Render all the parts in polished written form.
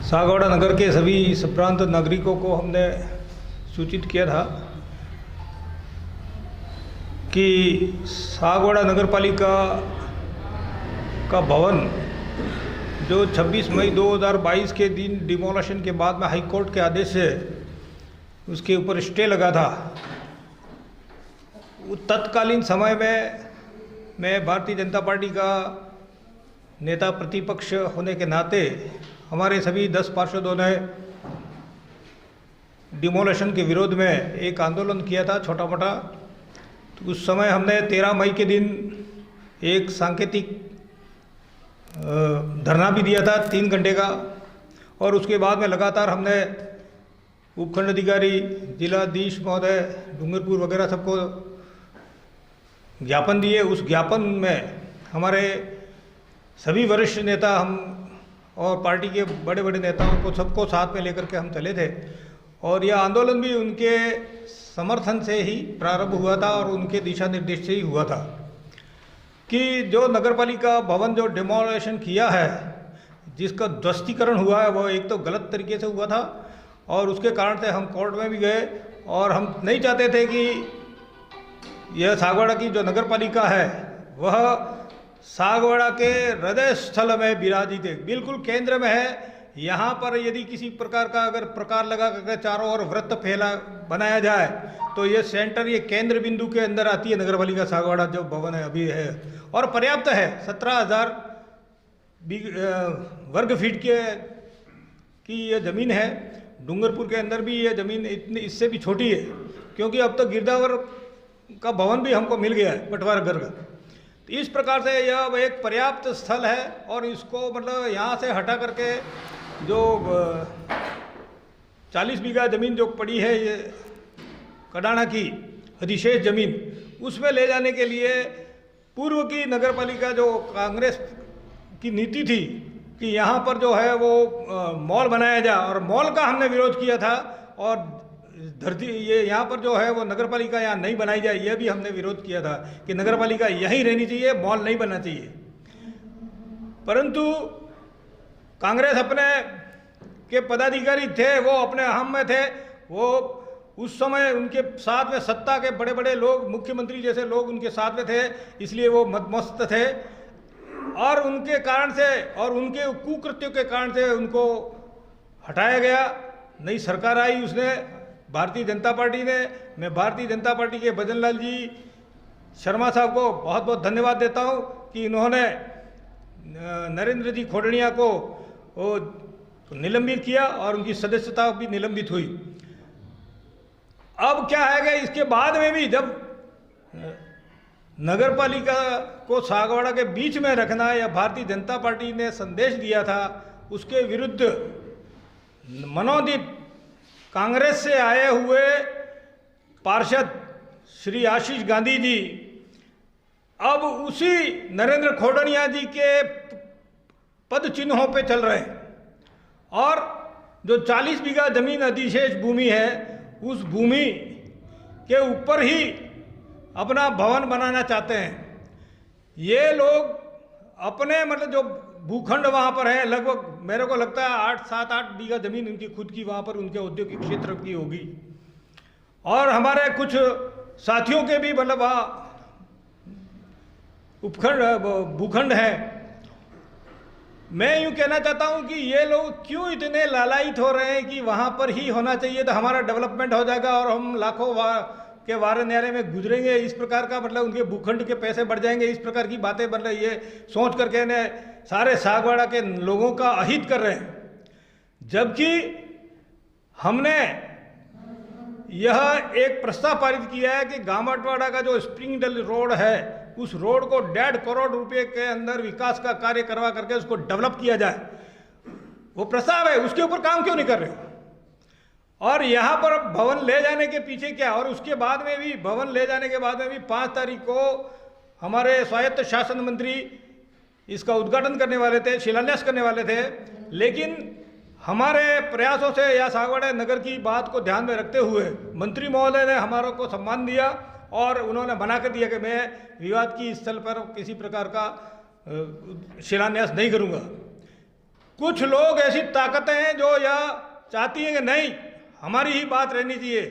सागवाड़ा नगर के सभी संप्रांत नागरिकों को हमने सूचित किया था कि सागवाड़ा नगर पालिका का भवन जो 26 मई 2022 के दिन डिमोलिशन के बाद में हाई कोर्ट के आदेश से उसके ऊपर स्टे लगा था। तत्कालीन समय में मैं भारतीय जनता पार्टी का नेता प्रतिपक्ष होने के नाते हमारे सभी 10 पार्षदों ने डिमोलिशन के विरोध में एक आंदोलन किया था छोटा मोटा। तो उस समय हमने 13 मई के दिन एक सांकेतिक धरना भी दिया था 3 घंटे का, और उसके बाद में लगातार हमने उपखंड अधिकारी, जिलाधीश महोदय, डूंगरपुर वगैरह सबको ज्ञापन दिए। उस ज्ञापन में हमारे सभी वरिष्ठ नेता हम और पार्टी के बड़े बड़े नेताओं को सबको साथ में लेकर के हम चले थे, और यह आंदोलन भी उनके समर्थन से ही प्रारंभ हुआ था और उनके दिशा निर्देश से ही हुआ था कि जो नगरपालिका भवन जो डिमोलिशन किया है, जिसका ध्वस्तीकरण हुआ है, वो एक तो गलत तरीके से हुआ था और उसके कारण से हम कोर्ट में भी गए। और हम नहीं चाहते थे कि यह सागवाड़ा की जो नगरपालिका है वह सागवाड़ा के हृदय स्थल में विराजित है, बिल्कुल केंद्र में है। यहाँ पर यदि किसी प्रकार का अगर प्रकार लगा करके चारों ओर वृत्त फैला बनाया जाए तो ये सेंटर, ये केंद्र बिंदु के अंदर आती है नगरपालिका सागवाड़ा जो भवन है अभी है, और पर्याप्त है। 17,000 वर्ग फीट की ये ज़मीन है। डूंगरपुर के अंदर भी ये ज़मीन इतनी इससे भी छोटी है, क्योंकि अब तो गिरदावर का भवन भी हमको मिल गया है, पटवार गर्ग। तो इस प्रकार से यह एक पर्याप्त स्थल है, और इसको मतलब यहाँ से हटा करके जो 40 बीघा ज़मीन जो पड़ी है ये कडाना की अधिशेष ज़मीन, उसमें ले जाने के लिए पूर्व की नगरपालिका जो कांग्रेस की नीति थी कि यहाँ पर जो है वो मॉल बनाया जाए, और मॉल का हमने विरोध किया था। और धरती ये यहाँ पर जो है वो नगरपालिका यहाँ नहीं बनाई जाए, यह भी हमने विरोध किया था कि नगरपालिका यहीं रहनी चाहिए, मॉल नहीं बनना चाहिए। परंतु कांग्रेस अपने के पदाधिकारी थे, वो अपने अहम में थे, वो उस समय उनके साथ में सत्ता के बड़े बड़े लोग, मुख्यमंत्री जैसे लोग उनके साथ में थे, इसलिए वो मदमस्त थे। और उनके कारण से और उनके कुकृत्यों के कारण से उनको हटाया गया। नई सरकार आई, उसने भारतीय जनता पार्टी ने, मैं भारतीय जनता पार्टी के भजन लाल जी शर्मा साहब को बहुत बहुत धन्यवाद देता हूं कि इन्होंने नरेंद्र जी खोडनिया को वो निलंबित किया और उनकी सदस्यता भी निलंबित हुई। अब क्या है कि इसके बाद में भी जब नगरपालिका को सागवाड़ा के बीच में रखना या भारतीय जनता पार्टी ने संदेश दिया था, उसके विरुद्ध मनोनीत कांग्रेस से आए हुए पार्षद श्री आशीष गांधी जी अब उसी नरेंद्र खोडनिया जी के पद चिन्हों पे चल रहे हैं, और जो 40 बीघा जमीन अधिशेष भूमि है, उस भूमि के ऊपर ही अपना भवन बनाना चाहते हैं। ये लोग अपने मतलब जो भूखंड वहाँ पर है, लगभग मेरे को लगता है 7-8 बीघा जमीन उनकी खुद की वहाँ पर उनके औद्योगिक क्षेत्र की होगी, और हमारे कुछ साथियों के भी मतलब वहाँ भूखंड है। मैं यूँ कहना चाहता हूँ कि ये लोग क्यों इतने लालायित हो रहे हैं कि वहाँ पर ही होना चाहिए तो हमारा डेवलपमेंट हो जाएगा और हम लाखों के वारे न्यारे में गुजरेंगे, इस प्रकार का मतलब उनके भूखंड के पैसे बढ़ जाएंगे, इस प्रकार की बातें मतलब ये सोच करके ने सारे सागवाड़ा के लोगों का अहित कर रहे हैं। जबकि हमने यह एक प्रस्ताव पारित किया है कि गामटवाड़ा का जो स्प्रिंगडल रोड है, उस रोड को 1.5 करोड़ रुपए के अंदर विकास का कार्य करवा करके उसको डेवलप किया जाए। वो प्रस्ताव है, उसके ऊपर काम क्यों नहीं कर रहे? और यहाँ पर भवन ले जाने के पीछे क्या, और उसके बाद में भी भवन ले जाने के बाद में भी 5 तारीख को हमारे स्वायत्त शासन मंत्री इसका उद्घाटन करने वाले थे, शिलान्यास करने वाले थे, लेकिन हमारे प्रयासों से या सागवाड़ा नगर की बात को ध्यान में रखते हुए मंत्री महोदय ने हमारों को सम्मान दिया और उन्होंने मना कर दिया कि मैं विवाद की स्थल पर किसी प्रकार का शिलान्यास नहीं करूँगा। कुछ लोग ऐसी ताकतें हैं जो यह चाहती हैं कि नहीं, हमारी ही बात रहनी चाहिए,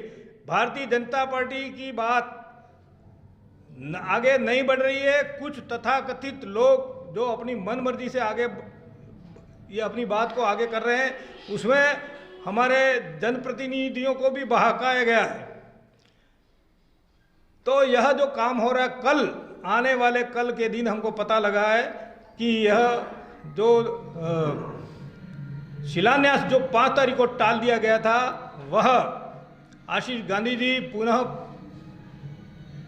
भारतीय जनता पार्टी की बात आगे नहीं बढ़ रही है। कुछ तथाकथित लोग जो अपनी मनमर्जी से आगे ये अपनी बात को आगे कर रहे हैं, उसमें हमारे जनप्रतिनिधियों को भी बहकाया गया है। तो यह जो काम हो रहा है, कल आने वाले कल के दिन हमको पता लगा है कि यह जो शिलान्यास जो 5 तारीख को टाल दिया गया था, वह आशीष गांधी जी पुनः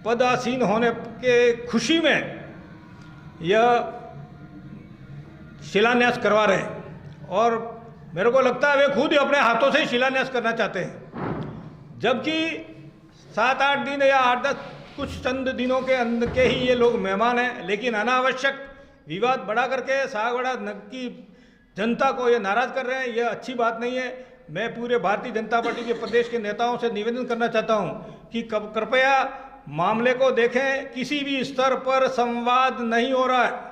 पदासीन होने के खुशी में यह शिलान्यास करवा रहे हैं। और मेरे को लगता है वे खुद ही अपने हाथों से ही शिलान्यास करना चाहते हैं, जबकि 7-8 दिन या 8-10 कुछ चंद दिनों के अंदर के ही ये लोग मेहमान हैं। लेकिन अनावश्यक विवाद बढ़ा करके सागवाड़ा की जनता को ये नाराज़ कर रहे हैं, यह अच्छी बात नहीं है। मैं पूरे भारतीय जनता पार्टी के प्रदेश के नेताओं से निवेदन करना चाहता हूँ कि कृपया मामले को देखें, किसी भी स्तर पर संवाद नहीं हो रहा है।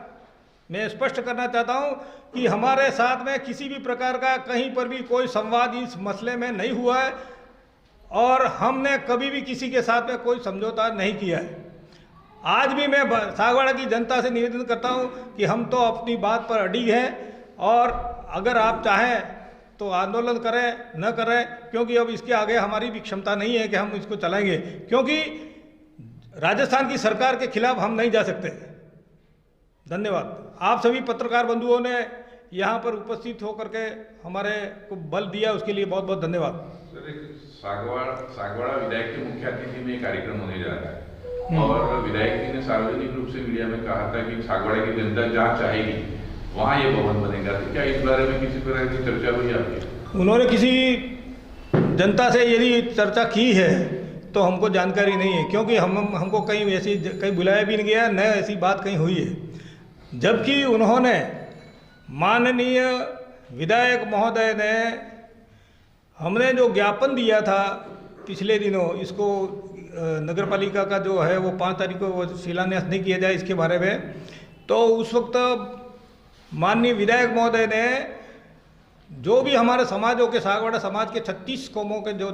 मैं स्पष्ट करना चाहता हूं कि हमारे साथ में किसी भी प्रकार का कहीं पर भी कोई संवाद इस मसले में नहीं हुआ है और हमने कभी भी किसी के साथ में कोई समझौता नहीं किया है। आज भी मैं सागवाड़ा की जनता से निवेदन करता हूं कि हम तो अपनी बात पर अडिग हैं और अगर आप चाहें तो आंदोलन करें, न करें, क्योंकि अब इसके आगे हमारी भी क्षमता नहीं है कि हम इसको चलाएंगे, क्योंकि राजस्थान की सरकार के खिलाफ हम नहीं जा सकते। धन्यवाद। आप सभी पत्रकार बंधुओं ने यहाँ पर उपस्थित होकर के हमारे को बल दिया, उसके लिए बहुत बहुत धन्यवाद। सर, एक सागवाड़ा विधायक के मुख्य अतिथि में कार्यक्रम होने जा रहा है और विधायक जी ने सार्वजनिक रूप से मीडिया में कहा था कि सागवाड़ा की जनता जहाँ चाहेगी वहाँ ये भवन बनेगा। तो क्या इस बारे में किसी प्रकार की चर्चा हुई आपकी? उन्होंने किसी जनता से यदि चर्चा की है तो हमको जानकारी नहीं है, क्योंकि हमको कहीं बुलाया भी नहीं गया, न ऐसी बात कहीं हुई है। जबकि उन्होंने माननीय विधायक महोदय ने हमने जो ज्ञापन दिया था पिछले दिनों, इसको नगरपालिका का जो है वो 5 तारीख को वो शिलान्यास नहीं किया जाए इसके बारे में, तो उस वक्त माननीय विधायक महोदय ने जो भी हमारे समाजों के सागवाड़ा समाज के 36 कौमों के जो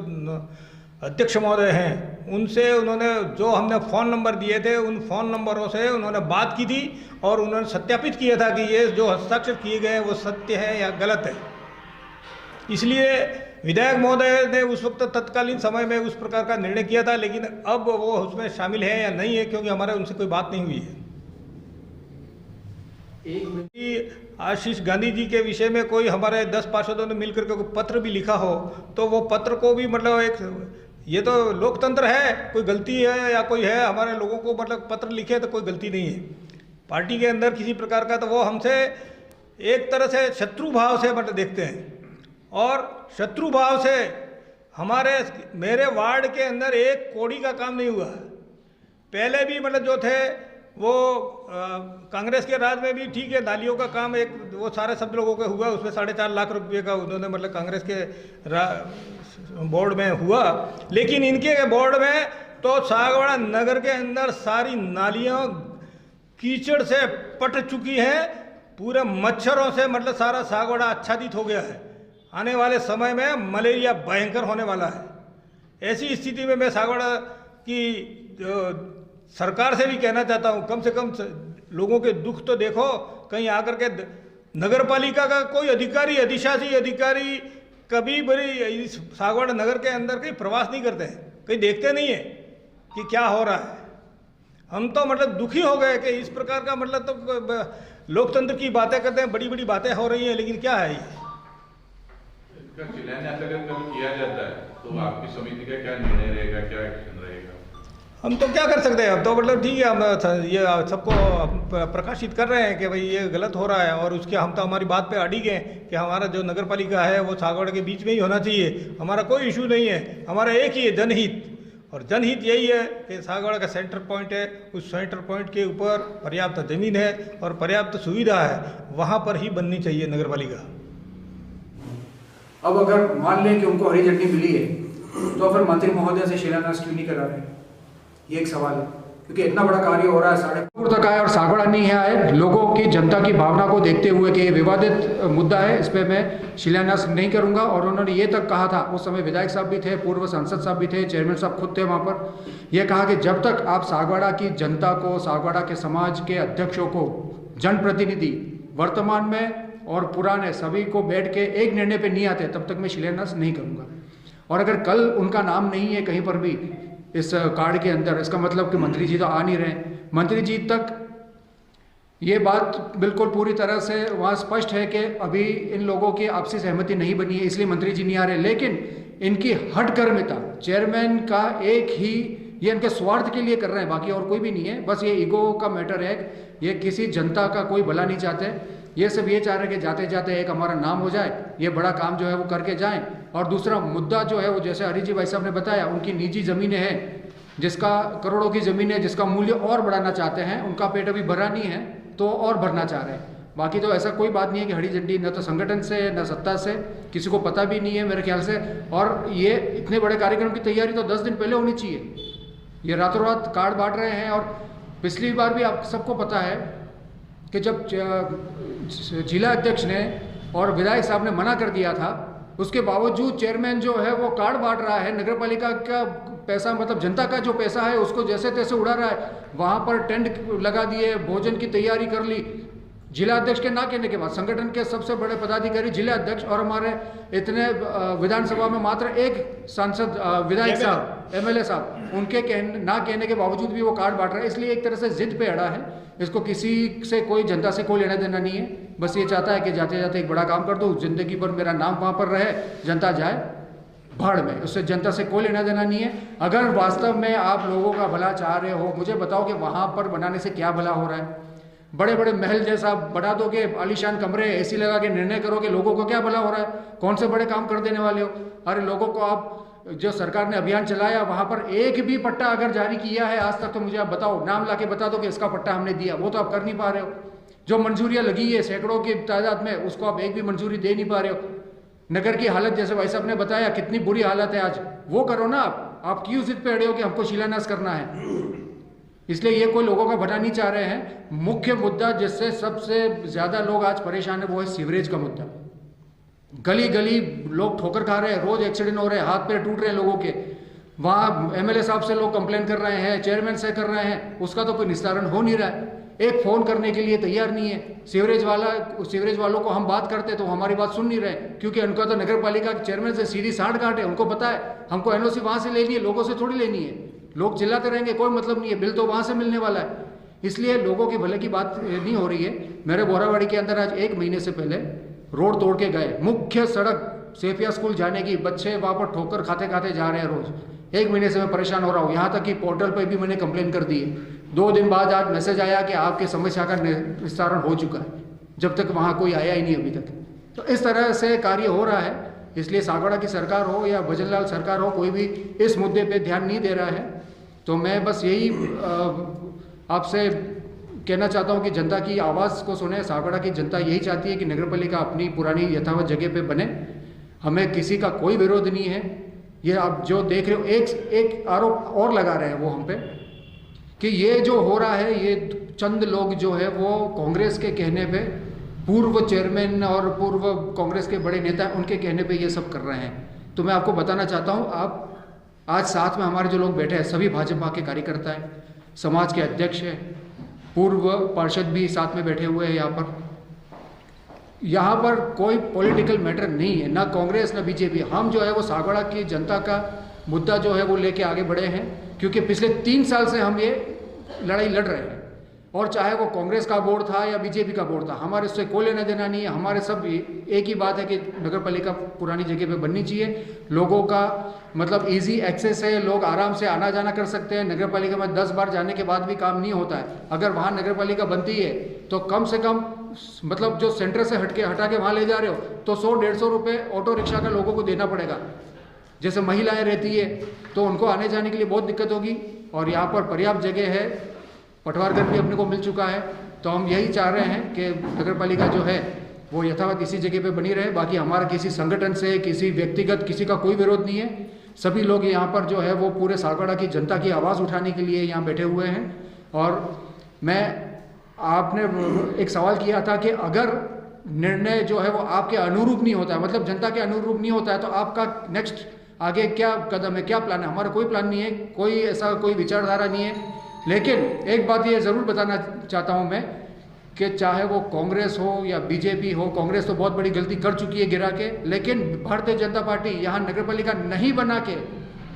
अध्यक्ष महोदय हैं, उनसे उन्होंने जो हमने फ़ोन नंबर दिए थे उन फ़ोन नंबरों से उन्होंने बात की थी और उन्होंने सत्यापित किया था कि ये जो हस्ताक्षर किए गए हैं वो सत्य है या गलत है। इसलिए विधायक महोदय ने उस वक्त तत्कालीन समय में उस प्रकार का निर्णय किया था, लेकिन अब वो उसमें शामिल है या नहीं है, क्योंकि हमारे उनसे कोई बात नहीं हुई है। आशीष गांधी जी के विषय में कोई हमारे 10 पार्षदों ने मिलकर के कोई पत्र भी लिखा हो तो वो पत्र को भी मतलब एक, ये तो लोकतंत्र है, कोई गलती है या कोई है, हमारे लोगों को मतलब पत्र लिखे तो कोई गलती नहीं है। पार्टी के अंदर किसी प्रकार का तो वो हमसे एक तरह से शत्रु भाव से मतलब देखते हैं, और शत्रु भाव से मेरे वार्ड के अंदर एक कौड़ी का काम नहीं हुआ है। पहले भी मतलब जो थे वो कांग्रेस के राज में भी ठीक है, नालियों का काम एक वो सारे सब लोगों का हुआ, उसमें 4.5 लाख रुपये का उन्होंने मतलब कांग्रेस के बोर्ड में हुआ। लेकिन इनके बोर्ड में तो सागवाड़ा नगर के अंदर सारी नालियाँ कीचड़ से पट चुकी हैं, पूरे मच्छरों से मतलब सारा सागवाड़ा आच्छादित हो गया है। आने वाले समय में मलेरिया भयंकर होने वाला है। ऐसी स्थिति में मैं सागवाड़ा की सरकार से भी कहना चाहता हूँ, कम से कम लोगों के दुख तो देखो। कहीं आकर के नगरपालिका का कोई अधिकारी, अधिशासी अधिकारी कभी बड़ी इस सागवाड़ा नगर के अंदर कहीं प्रवास नहीं करते हैं, कहीं देखते नहीं है कि क्या हो रहा है। हम तो मतलब दुखी हो गए कि इस प्रकार का मतलब तो लोकतंत्र की बातें करते हैं, बड़ी बड़ी बातें हो रही हैं, लेकिन क्या है ये। इसका शिलान्यास अगर कल किया जाता है तो आपकी समिति का क्या निर्णय रहेगा, क्या एक्शन रहेगा? हम तो क्या कर सकते हैं, अब तो मतलब ठीक है, हम ये सबको प्रकाशित कर रहे हैं कि भाई ये गलत हो रहा है, और उसके हम तो हमारी बात पे अडिग हैं कि हमारा जो नगर पालिका है वो सागवाड़ा के बीच में ही होना चाहिए। हमारा कोई इशू नहीं है, हमारा एक ही है जनहित, और जनहित यही है कि सागवाड़ा का सेंटर पॉइंट है, उस सेंटर पॉइंट के ऊपर पर्याप्त ज़मीन है और पर्याप्त सुविधा है, वहाँ पर ही बननी चाहिए नगर पालिका। अब अगर मान लें कि उनको हरी झंडी मिली है तो फिर मंत्री महोदय से शिलान्यास क्यों नहीं करा रहे, ये एक सवाल है। क्योंकि इतना बड़ा कार्य हो रहा है, 4.5 तक आए और सागवाड़ा नहीं आए। लोगों की, जनता की भावना को देखते हुए कि ये विवादित मुद्दा है, इस पर मैं शिलान्यास नहीं करूंगा। और उन्होंने ये तक कहा था, उस समय विधायक साहब भी थे, पूर्व सांसद साहब भी थे, चेयरमैन साहब खुद थे वहाँ पर, ये कहा कि जब तक आप सागवाड़ा की जनता को, सागवाड़ा के समाज के अध्यक्षों को, जनप्रतिनिधि वर्तमान में और पुराने सभी को बैठ के एक निर्णय पे नहीं आते, तब तक मैं शिलान्यास नहीं करूंगा। और अगर कल उनका नाम नहीं है कहीं पर भी इस कार्ड के अंदर, इसका मतलब कि मंत्री जी तो आ नहीं रहे। मंत्री जी तक ये बात बिल्कुल पूरी तरह से वहाँ स्पष्ट है कि अभी इन लोगों की आपसी सहमति नहीं बनी है, इसलिए मंत्री जी नहीं आ रहे। लेकिन इनकी हठकर्मिता, चेयरमैन का एक ही, ये इनके स्वार्थ के लिए कर रहे हैं, बाकी और कोई भी नहीं है, बस ये ईगो का मैटर है। ये किसी जनता का कोई भला नहीं चाहते, ये सब ये चाह रहे हैं कि जाते जाते एक हमारा नाम हो जाए, ये बड़ा काम जो है वो करके जाएं। और दूसरा मुद्दा जो है वो, जैसे हरी जी भाई साहब ने बताया, उनकी निजी ज़मीनें हैं, जिसका करोड़ों की ज़मीन है, जिसका मूल्य और बढ़ाना चाहते हैं, उनका पेट अभी भरा नहीं है तो और भरना चाह रहे हैं। बाकी तो ऐसा कोई बात नहीं है कि हरी झंडी न तो संगठन से न सत्ता से, किसी को पता भी नहीं है मेरे ख्याल से। और ये इतने बड़े कार्यक्रम की तैयारी तो 10 दिन पहले होनी चाहिए, ये रातों रात कार्ड बांट रहे हैं। और पिछली बार भी आप सबको पता है कि जब जिला अध्यक्ष ने और विधायक साहब ने मना कर दिया था, उसके बावजूद चेयरमैन जो है वो कार्ड बांट रहा है, नगर पालिका का पैसा, मतलब जनता का जो पैसा है उसको जैसे तैसे उड़ा रहा है। वहाँ पर टेंट लगा दिए, भोजन की तैयारी कर ली, जिला अध्यक्ष के ना कहने के बाद, संगठन के सबसे बड़े पदाधिकारी जिला अध्यक्ष, और हमारे इतने विधानसभा में मात्र एक सांसद विधायक साहब, एमएलए साहब, उनके ना कहने के बावजूद भी वो कार्ड बांट रहा है। इसलिए एक तरह से जिद पे अड़ा है, इसको किसी से, कोई जनता से कोई लेना देना नहीं है, बस ये चाहता है कि जाते जाते एक बड़ा काम कर दूँ, जिंदगी भर मेरा नाम वहाँ पर रहे, जनता जाए भाड़ में, उससे जनता से कोई लेना देना नहीं है। अगर वास्तव में आप लोगों का भला चाह रहे हो, मुझे बताओ कि वहाँ पर बनाने से क्या भला हो रहा है। बड़े बड़े महल जैसा बना दोगे, आलीशान कमरे, एसी लगा के निर्णय करोगे, लोगों को क्या भला हो रहा है? कौन से बड़े काम कर देने वाले हो? अरे लोगों को आप, जो सरकार ने अभियान चलाया, वहाँ पर एक भी पट्टा अगर जारी किया है आज तक, तो मुझे आप बताओ, नाम ला के बता दो कि इसका पट्टा हमने दिया, वो तो आप कर नहीं पा रहे हो। जो मंजूरियाँ लगी है सैकड़ों की तादाद में, उसको आप एक भी मंजूरी दे नहीं पा रहे हो। नगर की हालत, जैसे भाई साहब ने बताया, कितनी बुरी हालत है आज, वो करो ना आप क्यों जिद पे अड़े हो कि हमको शिलान्यास करना है? इसलिए ये कोई लोगों का भला नहीं चाह रहे हैं। मुख्य मुद्दा जिससे सबसे ज़्यादा लोग आज परेशान है वो है सीवरेज का मुद्दा। गली गली लोग ठोकर खा रहे हैं, रोज एक्सीडेंट हो रहे हैं, हाथ पैर टूट रहे हैं लोगों के। वहाँ एमएलए साहब से लोग कंप्लेन कर रहे हैं, चेयरमैन से कर रहे हैं, उसका तो कोई निस्तारण हो नहीं रहा है। एक फ़ोन करने के लिए तैयार नहीं है। सीवरेज वालों को हम बात करते तो हमारी बात सुन नहीं रहे, क्योंकि उनका तो नगर पालिका के चेयरमैन से सीधी सांठ-गांठ है। उनको पता है हमको एनओसी वहाँ से लेनी है, लोगों से थोड़ी लेनी है। लोग चिल्लाते रहेंगे, कोई मतलब नहीं है, बिल तो वहाँ से मिलने वाला है। इसलिए लोगों की भले की बात नहीं हो रही है। मेरे बोरावाड़ी के अंदर आज 1 महीने से पहले रोड तोड़ के गए, मुख्य सड़क सेफिया स्कूल जाने की, बच्चे वहाँ पर ठोकर खाते खाते जा रहे हैं रोज। 1 महीने से मैं परेशान हो रहा हूँ। यहाँ तक कि पोर्टल पर भी मैंने कंप्लेन कर दी है। 2 दिन बाद आज मैसेज आया कि आपकी समस्या का निस्तारण हो चुका है, जब तक वहाँ कोई आया ही नहीं अभी तक। तो इस तरह से कार्य हो रहा है। इसलिए सागवाड़ा की सरकार हो या भजनलाल सरकार हो, कोई भी इस मुद्दे पे ध्यान नहीं दे रहा है। तो मैं बस यही आपसे कहना चाहता हूँ कि जनता की आवाज़ को सुने। सागवाड़ा की जनता यही चाहती है कि नगर पालिका अपनी पुरानी यथावत जगह पे बने। हमें किसी का कोई विरोध नहीं है। ये आप जो देख रहे हो, एक आरोप और लगा रहे हैं वो हम पे कि ये जो हो रहा है, ये चंद लोग जो है वो कांग्रेस के कहने पे, पूर्व चेयरमैन और पूर्व कांग्रेस के बड़े नेता, उनके कहने पे ये सब कर रहे हैं। तो मैं आपको बताना चाहता हूँ, आप आज साथ में हमारे जो लोग बैठे हैं सभी भाजपा के कार्यकर्ता हैं, समाज के अध्यक्ष हैं, पूर्व पार्षद भी साथ में बैठे हुए हैं। यहाँ पर कोई पॉलिटिकल मैटर नहीं है, ना कांग्रेस ना बीजेपी। हम जो है वो सागवाड़ा की जनता का मुद्दा जो है वो लेके आगे बढ़े हैं, क्योंकि पिछले 3 साल से हम ये लड़ाई लड़ रहे हैं। और चाहे वो कांग्रेस का बोर्ड था या बीजेपी का बोर्ड था, हमारे उससे कोई लेना देना नहीं है। हमारे सब एक ही बात है कि नगर पालिका पुरानी जगह पे बननी चाहिए। लोगों का मतलब इजी एक्सेस है, लोग आराम से आना जाना कर सकते हैं। नगर पालिका में 10 बार जाने के बाद भी काम नहीं होता है। अगर वहाँ नगर पालिका बनती है तो कम से कम मतलब जो सेंटर से हटा के वहाँ ले जा रहे हो तो 100-150 रुपये ऑटो रिक्शा का लोगों को देना पड़ेगा। जैसे महिलाएं रहती है तो उनको आने जाने के लिए बहुत दिक्कत होगी। और यहाँ पर पर्याप्त जगह है, पटवारघर भी अपने को मिल चुका है। तो हम यही चाह रहे हैं कि नगर पालिका जो है वो यथावत इसी जगह पे बनी रहे। बाकी हमारा किसी संगठन से, किसी व्यक्तिगत किसी का कोई विरोध नहीं है। सभी लोग यहाँ पर जो है वो पूरे सागवाड़ा की जनता की आवाज़ उठाने के लिए यहाँ बैठे हुए हैं। और आपने एक सवाल किया था कि अगर निर्णय जो है वो आपके अनुरूप नहीं होता है, मतलब जनता के अनुरूप नहीं होता है, तो आपका नेक्स्ट आगे क्या कदम है, क्या प्लान है? हमारा कोई प्लान नहीं है, कोई ऐसा कोई विचारधारा नहीं है। लेकिन एक बात ये ज़रूर बताना चाहता हूँ मैं कि चाहे वो कांग्रेस हो या बीजेपी हो, कांग्रेस तो बहुत बड़ी गलती कर चुकी है गिरा के, लेकिन भारतीय जनता पार्टी यहाँ नगरपालिका नहीं बना के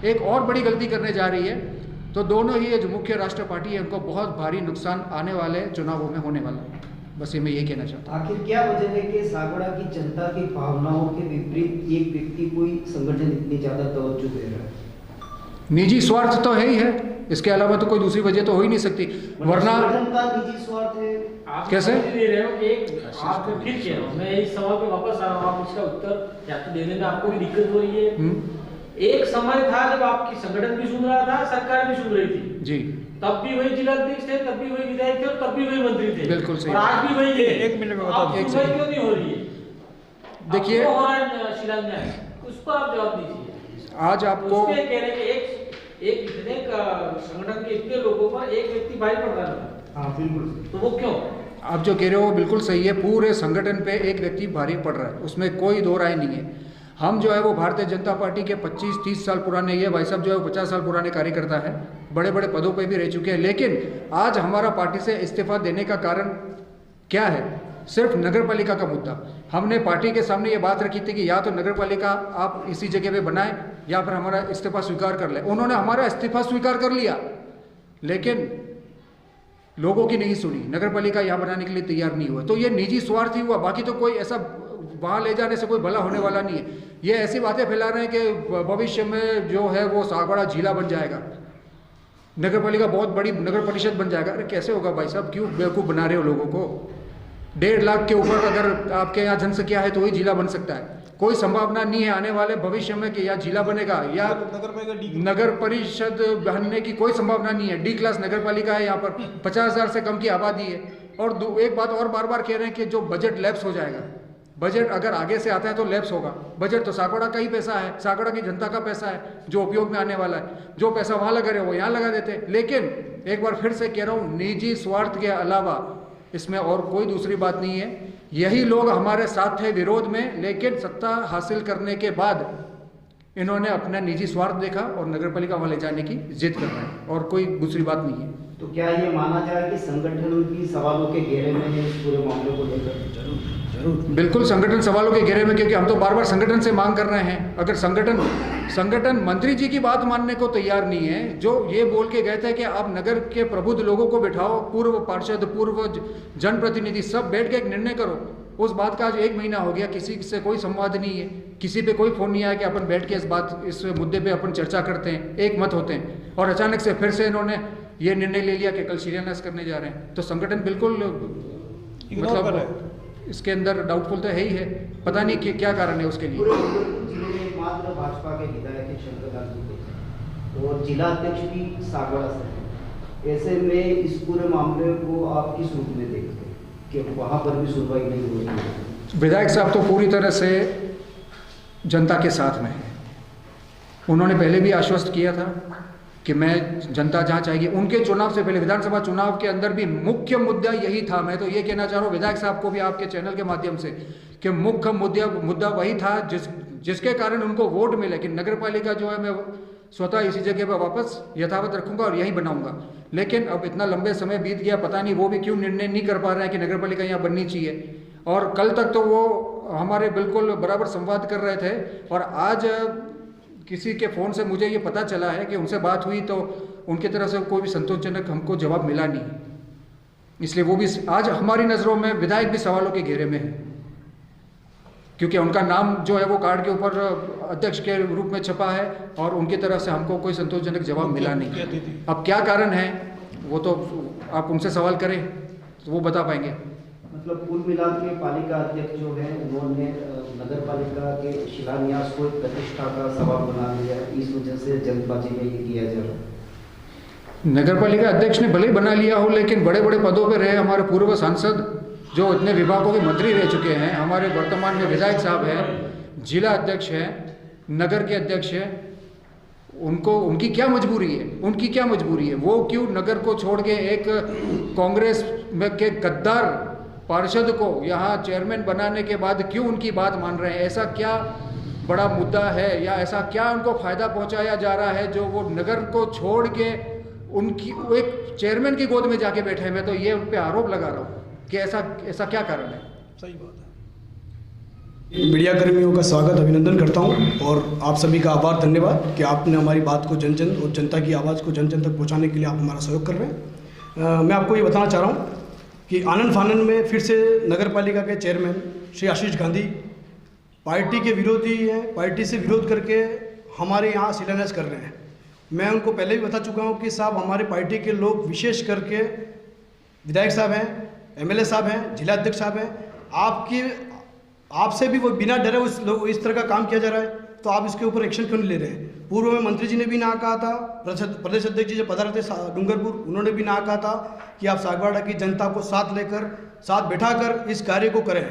एक और बड़ी गलती करने जा रही है। तो दोनों ही जो मुख्य राष्ट्र पार्टी है उनको बहुत भारी नुकसान आने वाले चुनावों में होने वाला है। बस ये मैं ये कहना चाहता हूँ। आखिर क्या वजह है कि सागवाड़ा की जनता की भावनाओं के विपरीत एक व्यक्ति कोई संगठन इतनी ज्यादा तवज्जो दे रहा है? निजी स्वार्थ तो है ही है, इसके अलावा तो कोई दूसरी वजह तो हो ही नहीं सकती। वरना संगठन का निजी स्वार्थ है। आप कैसे दे रहे हो? एक आप फिर कह रहे हो, मैं इस सवाल पे वापस आ रहा हूँ, आप इसका उत्तर या तो देने में आपको भी दिक्कत हो रही है। एक समय था जब आपकी संगठन भी सुन रहा था, सरकार भी सुन रही थी जी, तब भी वही जिलाध्यक्ष थे, तब भी वही विधायक थे और तब भी वही मंत्री थे। बिल्कुल सही। और आज भी वही थे। एक मिनट में बता अब एक सुनवाई सेकंड। क्यों नहीं हो रही है? देखिए, अब तो हो रहा है शिलान्यास, उस पर आप जवाब दीजिए। आज आपको उसमें कह रहे हैं कि एक इतने संगठन के इतने लोगों पर एक व्यक्ति भारी पड़ रहा है। हाँ बिल्कुल। तो वो क्यों? आप जो कह रहे हो वो बिल्कुल सही है, पूरे संगठन पे एक व्यक्ति भारी पड़ रहा है, उसमें कोई दो राय नहीं है। हम जो है वो भारतीय जनता पार्टी के 25-30 साल पुराने, ये भाई साहब जो है 50 साल पुराने कार्यकर्ता है, बड़े बड़े पदों पे भी रह चुके हैं। लेकिन आज हमारा पार्टी से इस्तीफा देने का कारण क्या है? सिर्फ नगरपालिका का मुद्दा। हमने पार्टी के सामने ये बात रखी थी कि या तो नगरपालिका आप इसी जगह पे बनाएं या फिर हमारा इस्तीफा स्वीकार कर ले। उन्होंने हमारा इस्तीफा स्वीकार कर लिया, लेकिन लोगों की नहीं सुनी, नगरपालिका यहाँ बनाने के लिए तैयार नहीं हुआ। तो ये निजी स्वार्थ ही हुआ, बाकी तो कोई ऐसा वहाँ ले जाने से कोई भला होने वाला नहीं है। ये ऐसी बातें फैला रहे हैं कि भविष्य में जो है वो सागवाड़ा जिला बन जाएगा, नगरपालिका बहुत बड़ी नगर परिषद बन जाएगा। अरे कैसे होगा भाई साहब, क्यों बेवकूफ़ बना रहे हो लोगों को? 1.5 लाख के ऊपर अगर आपके यहाँ जनसंख्या है तो ही जिला बन सकता है। कोई संभावना नहीं है आने वाले भविष्य में कि यहाँ जिला बनेगा या नगर परिषद बनने की कोई संभावना नहीं है। डी क्लास नगर पालिका है, यहाँ पर 50,000 से कम की आबादी है। और एक बात और बार बार कह रहे हैं कि जो बजट लैप्स हो जाएगा, बजट अगर आगे से आता है तो लैप्स होगा। बजट तो सागवाड़ा का ही पैसा है, सागवाड़ा की जनता का पैसा है जो उपयोग में आने वाला है। जो पैसा वहाँ लगा रहे वो यहाँ लगा देते। लेकिन एक बार फिर से कह रहा हूँ, निजी स्वार्थ के अलावा इसमें और कोई दूसरी बात नहीं है। यही लोग हमारे साथ थे विरोध में, लेकिन सत्ता हासिल करने के बाद इन्होंने अपना निजी स्वार्थ देखा और नगरपालिका वहाँ ले जाने की जिद कर रहे हैं, और कोई दूसरी बात नहीं है। तो क्या ये माना जाए कि संगठन की सवालों के घेरे में है इस पूरे मामले को लेकर? बिल्कुल संगठन सवालों के घेरे में, क्योंकि हम तो बार बार संगठन से मांग कर रहे हैं। अगर संगठन मंत्री जी की बात मानने को तैयार नहीं है, जो ये बोल के गए थे कि आप नगर के प्रबुद्ध लोगों को बिठाओ, पूर्व पार्षद, पूर्व जनप्रतिनिधि सब बैठ के एक निर्णय करो, उस बात का आज 1 महीना हो गया, किसी से कोई संवाद नहीं है, किसी पे कोई फोन नहीं आया कि अपन बैठ के इस मुद्दे पे अपन चर्चा करते हैं, एक मत होते हैं। और अचानक से फिर से इन्होंने ये निर्णय ले लिया कि कल शिलान्यास करने जा रहे हैं। तो संगठन बिल्कुल मतलब इसके अंदर डाउटफुल तो है ही है, पता नहीं कि क्या कारण है उसके लिए। पूरे जिले में एकमात्र भाजपा के विधायक है शंकरलाल जी और जिला अध्यक्ष भी सागवाड़ा से है। ऐसे में इस पूरे मामले को आप किस रूप में देखते हैं कि वहाँ पर भी सुनवाई नहीं हो रही है? विधायक साहब तो पूरी तरह से जनता के साथ में है। उन्होंने पहले भी आश्वस्त किया था कि मैं जनता जहाँ चाहेगी। उनके चुनाव से पहले विधानसभा चुनाव के अंदर भी मुख्य मुद्दा यही था। मैं तो ये कहना चाह रहा हूँ विधायक साहब को भी आपके चैनल के माध्यम से कि मुख्य मुद्दा वही था जिसके कारण उनको वोट मिले कि नगरपालिका जो है मैं स्वतः इसी जगह पर वापस यथावत रखूंगा और यही बनाऊंगा। लेकिन अब इतना लंबे समय बीत गया, पता नहीं वो भी क्यों निर्णय नहीं कर पा रहे हैं कि नगरपालिका यहाँ बननी चाहिए। और कल तक तो वो हमारे बिल्कुल बराबर संवाद कर रहे थे, और आज किसी के फ़ोन से मुझे ये पता चला है कि उनसे बात हुई तो उनकी तरफ से कोई भी संतोषजनक हमको जवाब मिला नहीं। इसलिए वो भी आज हमारी नज़रों में विधायक भी सवालों के घेरे में है, क्योंकि उनका नाम जो है वो कार्ड के ऊपर अध्यक्ष के रूप में छपा है और उनकी तरफ से हमको कोई संतोषजनक जवाब मिला नहीं। अब क्या कारण है वो तो आप उनसे सवाल करें तो वो बता पाएंगे। मतलब कुल मिला के पालिका अध्यक्ष जो है उन्होंने नगर पालिका के शिलान्यास को एक प्रतिष्ठा का सवाल बना दिया, इस वजह से जल्दबाजी में ये किया जा रहा है। नगर पालिका अध्यक्ष ने भले ही बना लिया हो, लेकिन बड़े बड़े पदों पे रहे हमारे पूर्व सांसद जो इतने विभागों के मंत्री रह चुके हैं, हमारे वर्तमान में विधायक साहब हैं, जिला अध्यक्ष हैं, नगर के अध्यक्ष हैं, उनकी क्या मजबूरी है, उनकी क्या मजबूरी है? वो क्यों नगर को छोड़ के एक कांग्रेस में के गद्दार पार्षद को यहाँ चेयरमैन बनाने के बाद क्यों उनकी बात मान रहे हैं? ऐसा क्या बड़ा मुद्दा है या ऐसा क्या उनको फ़ायदा पहुंचाया जा रहा है जो वो नगर को छोड़ के उनकी एक चेयरमैन की गोद में जाके बैठे हैं? मैं तो ये उन पर आरोप लगा रहा हूँ कि ऐसा क्या कारण है? सही बात है। मीडिया कर्मियों का स्वागत अभिनंदन करता हूं और आप सभी का आभार, धन्यवाद कि आपने हमारी बात को जन जन और जनता की आवाज़ को जन जन तक पहुंचाने के लिए आप हमारा सहयोग कर रहे हैं। मैं आपको ये बताना चाह रहा हूं कि आनंद फानन में फिर से नगर पालिका के चेयरमैन श्री आशीष गांधी पार्टी के विरोधी हैं, पार्टी से विरोध करके हमारे यहाँ शिलान्यास कर रहे हैं। मैं उनको पहले भी बता चुका हूँ कि साहब हमारे पार्टी के लोग विशेष करके विधायक साहब हैं, MLA साहब हैं, जिलाध्यक्ष साहब हैं, आपसे भी वो बिना डरे इस तरह का काम किया जा रहा है, तो आप इसके ऊपर एक्शन क्यों नहीं ले रहे हैं? पूर्व में मंत्री जी ने भी ना कहा था, प्रदेश अध्यक्ष जी जो पधारे थे डूंगरपुर, उन्होंने भी ना कहा था कि आप सागवाड़ा की जनता को साथ बैठाकर इस कार्य को करें।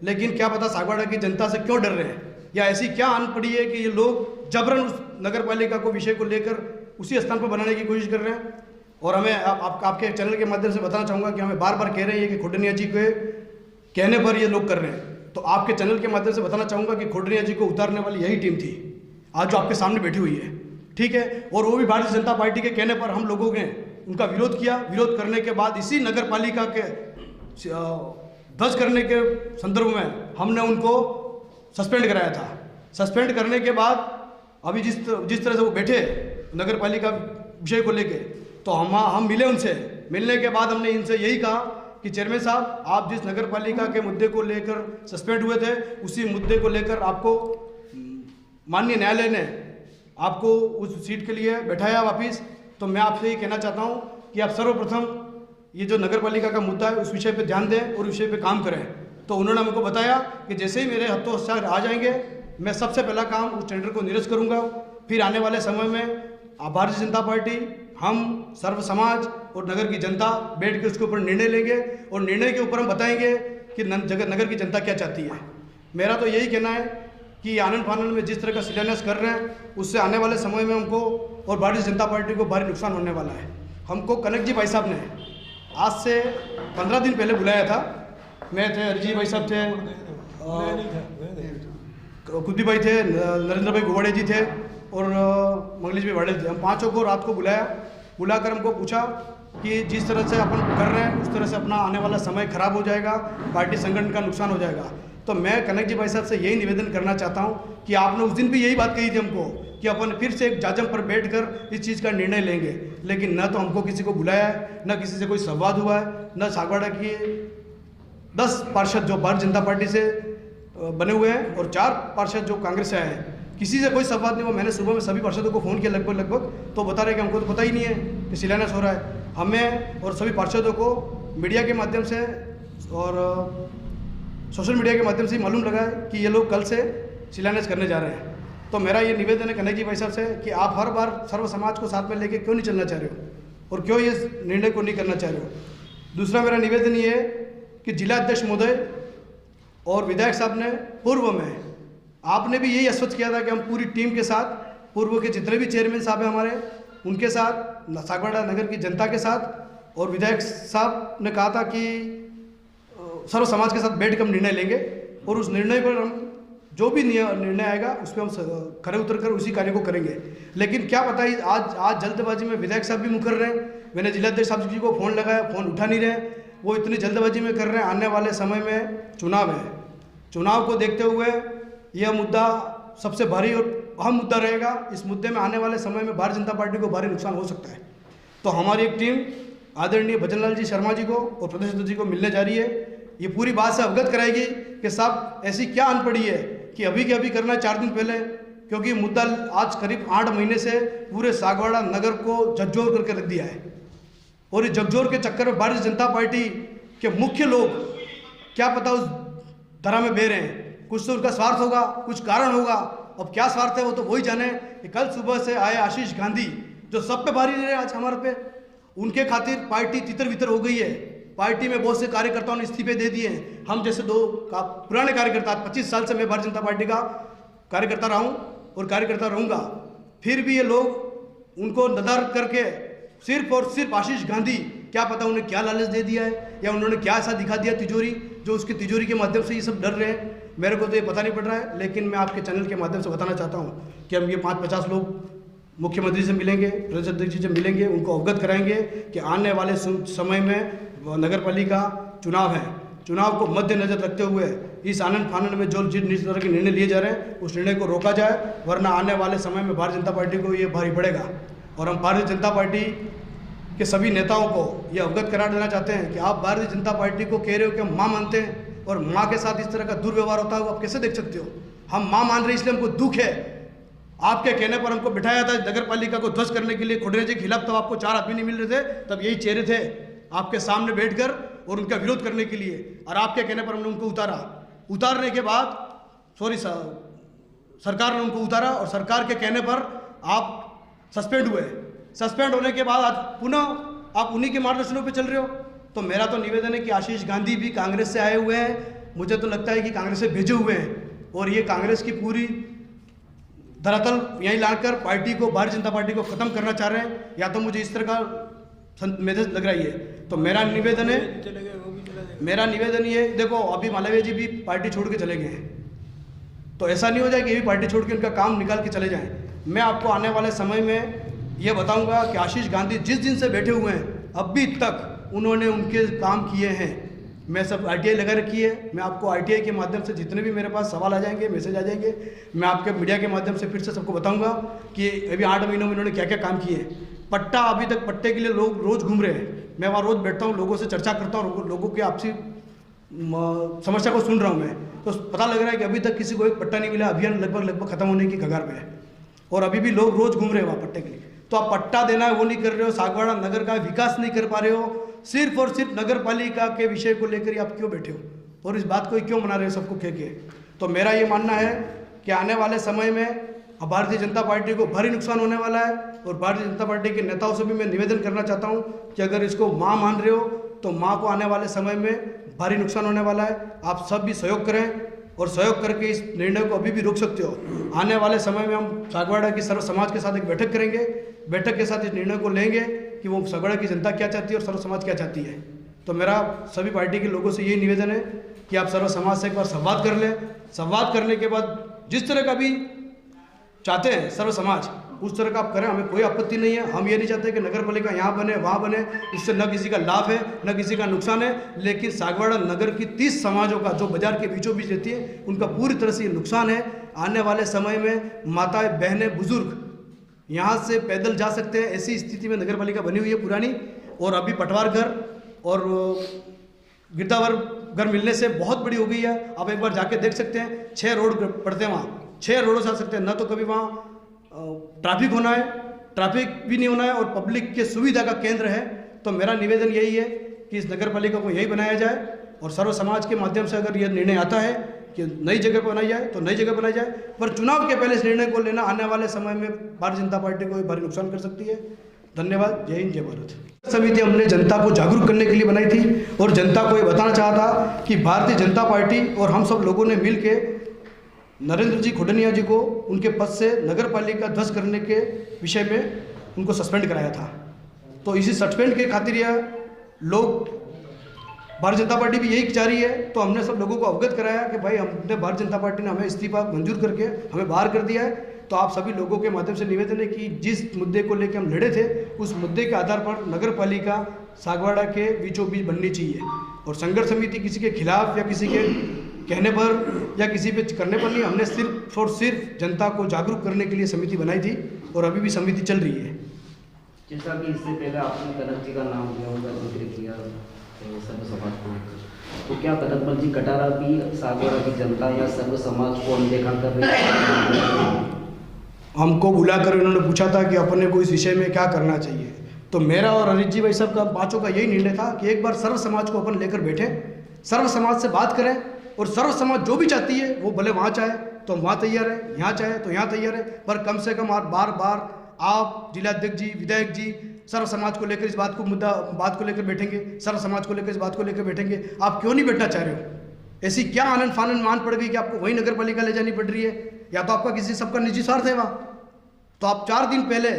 लेकिन क्या पता सागवाड़ा की जनता से क्यों डर रहे हैं, या ऐसी क्या आन पड़ी है कि ये लोग जबरन उस नगर पालिका को विषय को लेकर उसी स्थान पर बनाने की कोशिश कर रहे हैं। और हमें आपके चैनल के माध्यम से बताना चाहूँगा कि हमें बार बार कह रहे हैं कि खोडनिया जी के कहने पर ये लोग कर रहे हैं। तो आपके चैनल के माध्यम से बताना चाहूँगा कि खोडनिया जी को उतारने वाली यही टीम थी आज जो आपके सामने बैठी हुई है, ठीक है। और वो भी भारतीय जनता पार्टी के कहने पर हम लोगों ने उनका विरोध किया। विरोध करने के बाद इसी नगर पालिका के ध्वस्त करने के संदर्भ में हमने उनको सस्पेंड कराया था। सस्पेंड करने के बाद अभी जिस तरह से वो बैठे नगर पालिका विषय को लेके, तो हम मिले उनसे। मिलने के बाद हमने इनसे यही कहा कि चेयरमैन साहब, आप जिस नगर पालिका के मुद्दे को लेकर सस्पेंड हुए थे, उसी मुद्दे को लेकर आपको माननीय न्यायालय ने आपको उस सीट के लिए बैठाया वापिस। तो मैं आपसे ये कहना चाहता हूँ कि आप सर्वप्रथम ये जो नगर पालिका का मुद्दा है उस विषय पे ध्यान दें और उस विषय पे काम करें। तो उन्होंने हमको बताया कि जैसे ही मेरे हाथों हस्ताक्षर आ जाएंगे, मैं सबसे पहला काम उस टेंडर को निरस्त करूँगा। फिर आने वाले समय में भारतीय जनता पार्टी, हम सर्व समाज और नगर की जनता बैठ के उसके ऊपर निर्णय लेंगे और निर्णय के ऊपर हम बताएंगे कि नगर की जनता क्या चाहती है। मेरा तो यही कहना है कि आनंद फानन में जिस तरह का शिलान्यास कर रहे हैं उससे आने वाले समय में हमको और भारतीय जनता पार्टी को भारी नुकसान होने वाला है। हमको कनक जी भाई साहब ने आज से 15 दिन पहले बुलाया था। मैं थे, अरिजी भाई साहब थे, कुलदीप भाई थे, नरेंद्र भाई गोवाड़े जी थे और मंगलेश भाई वाड़े थे। हम पाँचों को रात को बुलाकर हमको पूछा कि जिस तरह से अपन कर रहे हैं उस तरह से अपना आने वाला समय खराब हो जाएगा, पार्टी संगठन का नुकसान हो जाएगा। तो मैं कनक जी भाई साहब से यही निवेदन करना चाहता हूँ कि आपने उस दिन भी यही बात कही थी हमको कि अपन फिर से एक जाजम पर बैठकर इस चीज़ का निर्णय लेंगे, लेकिन न तो हमको किसी को बुलाया है, न किसी से कोई संवाद हुआ है, न सागवाड़ा की 10 पार्षद जो भारतीय जनता पार्टी से बने हुए हैं और 4 पार्षद जो कांग्रेस से आए हैं, किसी से कोई संवाद नहीं हुआ। मैंने सुबह में सभी पार्षदों को फ़ोन किया लगभग, तो बता रहे कि हमको तो पता ही नहीं है कि शिलान्यास हो रहा है। हमें और सभी पार्षदों को मीडिया के माध्यम से और सोशल मीडिया के माध्यम से मालूम लगा है कि ये लोग कल से शिलान्यास करने जा रहे हैं। तो मेरा ये निवेदन है कन्हैया जी भाई साहब से कि आप हर बार सर्व समाज को साथ में लेके क्यों नहीं चलना चाह रहे हो और क्यों ये निर्णय को नहीं करना चाह रहे हो। दूसरा मेरा निवेदन ये है कि जिला अध्यक्ष महोदय और विधायक साहब ने पूर्व में आपने भी यही आश्वस्त किया था कि हम पूरी टीम के साथ, पूर्व के जितने भी चेयरमैन साहब हैं हमारे, उनके साथ, सागवाड़ा नगर की जनता के साथ, और विधायक साहब ने कहा था कि सर्व समाज के साथ बैठ कर हम निर्णय लेंगे और उस निर्णय पर हम जो भी निर्णय आएगा उस पर हम खरे उतर कर उसी कार्य को करेंगे। लेकिन क्या पता है आज जल्दबाजी में विधायक साहब भी मुकर रहे हैं। मैंने जिलाध्यक्ष साहब जी को फ़ोन लगाया, फ़ोन उठा नहीं रहे, वो इतनी जल्दबाजी में कर रहे हैं। आने वाले समय में चुनाव है, चुनाव को देखते हुए यह मुद्दा सबसे भारी और अहम मुद्दा रहेगा। इस मुद्दे में आने वाले समय में भारतीय जनता पार्टी को भारी नुकसान हो सकता है। तो हमारी एक टीम आदरणीय भजनलाल जी शर्मा जी को और प्रदेश अध्यक्ष जी को मिलने जा रही है। ये पूरी बात से अवगत कराएगी कि साहब ऐसी क्या अनपड़ी है कि अभी के अभी करना है 4 दिन पहले, क्योंकि मुद्दा आज करीब 8 महीने से पूरे सागवाड़ा नगर को झकझोर करके रख दिया है। और इस झकझोर के चक्कर में भारतीय जनता पार्टी के मुख्य लोग क्या पता उस धरा में बह रहे हैं। कुछ तो उनका स्वार्थ होगा, कुछ कारण होगा। अब क्या स्वार्थ है वो तो वही जाने। कि कल सुबह से आए आशीष गांधी जो सब पे भारी रहे आज हमारे पे, उनके खातिर पार्टी तितर बितर हो गई है। पार्टी में बहुत से कार्यकर्ताओं ने इस्तीफे दे दिए हैं। हम जैसे 2 पुराने कार्यकर्ता, 25 साल से मैं भारतीय जनता पार्टी का कार्यकर्ता रहा हूँ और कार्यकर्ता रहूँगा। फिर भी ये लोग उनको नदारद करके सिर्फ और सिर्फ आशीष गांधी, क्या पता उन्हें क्या लालच दे दिया है या उन्होंने क्या ऐसा दिखा दिया तिजोरी, जो उसकी तिजोरी के माध्यम से ये सब डर रहे हैं। मेरे को तो ये पता नहीं पड़ रहा है, लेकिन मैं आपके चैनल के माध्यम से बताना चाहता हूँ कि हम ये 5-50 लोग मुख्यमंत्री से मिलेंगे, प्रदेश अध्यक्ष जी से मिलेंगे, उनको अवगत कराएंगे कि आने वाले समय में नगर पालिका चुनाव है, चुनाव को मद्देनजर रखते हुए इस आनंद फानन में जो जिस तरह के निर्णय लिए जा रहे हैं उस निर्णय को रोका जाए, वरना आने वाले समय में भारतीय जनता पार्टी को ये भारी पड़ेगा। और हम भारतीय जनता पार्टी के सभी नेताओं को ये अवगत करा देना चाहते हैं कि आप भारतीय जनता पार्टी को कह रहे हो कि हम माँ मानते हैं और माँ के साथ इस तरह का दुर्व्यवहार होता है, वो आप कैसे देख सकते हो? हम माँ मान रहे इसलिए हमको दुख है। आपके कहने पर हमको बिठाया था नगर पालिका को ध्वस्त करने के लिए खुडरे जी के खिलाफ, तब आपको 4 आदमी नहीं मिल रहे थे, तब यही चेहरे थे आपके सामने बैठकर और उनका विरोध करने के लिए, और आपके कहने पर हमने उनको उतारने के बाद सरकार ने उनको उतारा और सरकार के कहने पर आप सस्पेंड हुए। सस्पेंड होने के बाद आज पुनः आप उन्हीं के मार्गदर्शनों पे चल रहे हो। तो मेरा तो निवेदन है कि आशीष गांधी भी कांग्रेस से आए हुए हैं, मुझे तो लगता है कि कांग्रेस से भेजे हुए हैं, और ये कांग्रेस की पूरी धरातल यहीं लाकर पार्टी को, भारतीय जनता पार्टी को ख़त्म करना चाह रहे हैं, या तो मुझे इस तरह का मैसेज लग रहा है। तो मेरा निवेदन ये, देखो अभी मालवीय जी भी पार्टी छोड़ के चले गए हैं, तो ऐसा नहीं हो जाए कि ये भी पार्टी छोड़ के उनका काम निकाल के चले जाएं। मैं आपको आने वाले समय में ये बताऊंगा कि आशीष गांधी जिस दिन से बैठे हुए हैं अभी तक उन्होंने उनके काम किए हैं। मैं सब RTI लगा रखी है, मैं आपको RTI के माध्यम से जितने भी मेरे पास सवाल आ जाएंगे, मैसेज आ जाएंगे, मैं आपके मीडिया के माध्यम से फिर से सबको बताऊंगा कि अभी 8 महीनों में इन्होंने क्या क्या काम किए। पट्टा, अभी तक पट्टे के लिए लोग रोज़ घूम रहे हैं, मैं वहाँ रोज़ बैठता हूँ, लोगों से चर्चा करता हूँ, लोगों की आपसी समस्या को सुन रहा हूँ मैं, तो पता लग रहा है कि अभी तक किसी को एक पट्टा नहीं मिला। अभियान लगभग खत्म होने की कगार पे है और अभी भी लोग रोज़ घूम रहे हैं वहाँ पट्टे के लिए। तो आप पट्टा देना है वो नहीं कर रहे हो, सागवाड़ा नगर का विकास नहीं कर पा रहे हो, सिर्फ और सिर्फ नगर पालिका के विषय को लेकर आप क्यों बैठे हो और इस बात को क्यों मना रहे हो सबको कह के? तो मेरा ये मानना है कि आने वाले समय में भारतीय जनता पार्टी को भारी नुकसान होने वाला है, और भारतीय जनता पार्टी के नेताओं से भी मैं निवेदन करना चाहता हूँ कि अगर इसको माँ मान रहे हो तो माँ को आने वाले समय में भारी नुकसान होने वाला है। आप सब भी सहयोग करें और सहयोग करके इस निर्णय को अभी भी रोक सकते हो। आने वाले समय में हम सागवाड़ा की सर्व समाज के साथ एक बैठक करेंगे, बैठक के साथ इस निर्णय को लेंगे कि वो सागवाड़ा की जनता क्या चाहती है और सर्व समाज क्या चाहती है। तो मेरा सभी पार्टी के लोगों से यही निवेदन है कि आप सर्व समाज से एक बार संवाद कर लें। संवाद करने के बाद जिस तरह का भी चाहते हैं सर्व समाज उस तरह का आप करें, हमें कोई आपत्ति नहीं है। हम ये नहीं चाहते कि नगर पालिका यहाँ बने वहाँ बने, इससे न किसी का लाभ है न किसी का नुकसान है, लेकिन सागवाड़ा नगर की 30 समाजों का जो बाजार के बीचों बीच रहती है उनका पूरी तरह से ये नुकसान है। आने वाले समय में माताएं, बहनें, बुजुर्ग यहाँ से पैदल जा सकते हैं, ऐसी स्थिति में नगर पालिका बनी हुई है पुरानी। और अभी पटवार घर और गिरदावर घर मिलने से बहुत बड़ी हो गई है। आप एक बार जाके देख सकते हैं, 6 रोड पड़ते हैं वहाँ, 6 रोडों से आ सकते हैं। न तो कभी वहाँ ट्रैफिक होना है, ट्रैफिक भी नहीं होना है और पब्लिक के सुविधा का केंद्र है। तो मेरा निवेदन यही है कि इस नगर पालिका को यही बनाया जाए और सर्व समाज के माध्यम से अगर यह निर्णय आता है कि नई जगह पर बनाई जाए तो नई जगह बनाई जाए, पर चुनाव के पहले इस निर्णय को लेना आने वाले समय में भारतीय जनता पार्टी को भारी नुकसान कर सकती है। धन्यवाद। जय हिंद, जय भारत। समिति हमने जनता को जागरूक करने के लिए बनाई थी और जनता को ये बताना चाहा था कि भारतीय जनता पार्टी और हम सब लोगों ने मिल के नरेंद्र जी खुडनिया जी को उनके पद से नगर पालिका ध्वस्त करने के विषय में उनको सस्पेंड कराया था। तो इसी सस्पेंड के खातिर यह लोग, भारतीय जनता पार्टी भी यही चाह रही है। तो हमने सब लोगों को अवगत कराया कि भाई हमने, भारतीय जनता पार्टी ने हमें इस्तीफा मंजूर करके हमें बाहर कर दिया है। तो आप सभी लोगों के माध्यम से निवेदन है कि जिस मुद्दे को लेकर हम लड़े थे उस मुद्दे के आधार पर नगर पालिका सागवाड़ा के बीचों बीच बननी चाहिए और संघर्ष समिति किसी के खिलाफ या किसी के कहने पर या किसी पे करने पर नहीं, हमने सिर्फ और सिर्फ जनता को जागरूक करने के लिए समिति बनाई थी और अभी भी समिति चल रही है। जैसा कि इससे पहले आपने कनक जी का नाम लिया, उनका जिक्र किया सर्व समाज को, तो क्या कनकमल जी कटारा भी सागवाड़ा की जनता या सर्व समाज को अनदेखा कर रही है? हमको बुलाकर उन्होंने पूछा था कि अपने को इस विषय में क्या करना चाहिए। तो मेरा और अरित जी भाई साहब का पाँचों का यही निर्णय था कि एक बार सर्व समाज को अपन लेकर बैठे, सर्व समाज से बात करें और सर्व समाज जो भी चाहती है वो भले वहाँ चाहे तो हम वहाँ तैयार है, यहाँ चाहे तो यहाँ तैयार है, पर कम से कम आप बार बार आप जिलाध्यक्ष जी, विधायक जी सर्व समाज को लेकर इस बात को लेकर बैठेंगे, सर्व समाज को लेकर इस बात को लेकर बैठेंगे। आप क्यों नहीं बैठना चाह रहे हो? ऐसी क्या आनंद फानंद मान पड़ गई कि आपको वही नगर पालिका ले जानी पड़ रही है? या तो आपका किसी सबका निजी स्वार्थ है वहाँ? तो आप 4 दिन पहले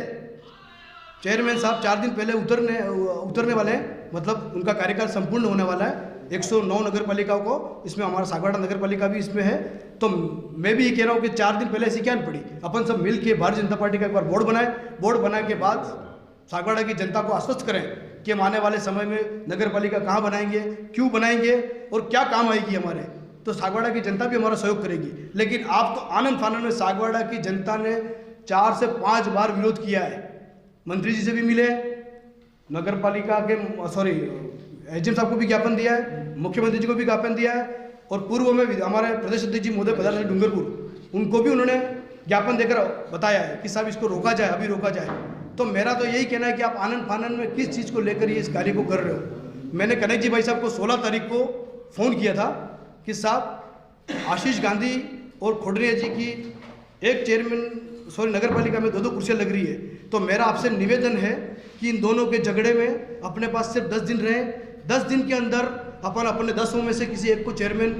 चेयरमैन साहब 4 दिन पहले उतरने वाले हैं, मतलब उनका कार्यकाल संपूर्ण होने वाला है 109 नगर पालिकाओं को, इसमें हमारा सागवाड़ा नगर पालिका भी इसमें है। तो मैं भी ये कह रहा हूँ कि 4 दिन पहले ऐसी क्या पड़ी, अपन सब मिल के भारतीय जनता पार्टी का एक बार बोर्ड बनाए के बाद सागवाड़ा की जनता को आश्वस्त करें कि हम आने वाले समय में नगर पालिका कहाँ बनाएंगे, क्यों बनाएंगे और क्या काम आएगी हमारे, तो सागवाड़ा की जनता भी हमारा सहयोग करेगी। लेकिन आप तो आनंद फानंद में सागवाड़ा की जनता ने 4 से 5 बार विरोध किया है, मंत्री जी से भी मिले, नगर पालिका के एसडीएम साहब को भी ज्ञापन दिया है, मुख्यमंत्री जी को भी ज्ञापन दिया है, और पूर्व में हमारे प्रदेश अध्यक्ष जी महोदय पधारे थे डूंगरपुर, उनको भी उन्होंने ज्ञापन देकर बताया है कि साहब इसको रोका जाए, अभी रोका जाए। तो मेरा तो यही कहना है कि आप आनंद फानंद में किस चीज़ को लेकर ये इस कार्य को कर रहे हो। मैंने कनक जी भाई साहब को 16 तारीख को फ़ोन किया था कि साहब आशीष गांधी और खोडरिया जी की एक नगर पालिका में 2-2 कुर्सियाँ लग रही है, तो मेरा आपसे निवेदन है कि इन दोनों के झगड़े में अपने पास सिर्फ 10 दिन रहे, 10 दिन के अंदर अपन अपने 10 में से किसी एक को चेयरमैन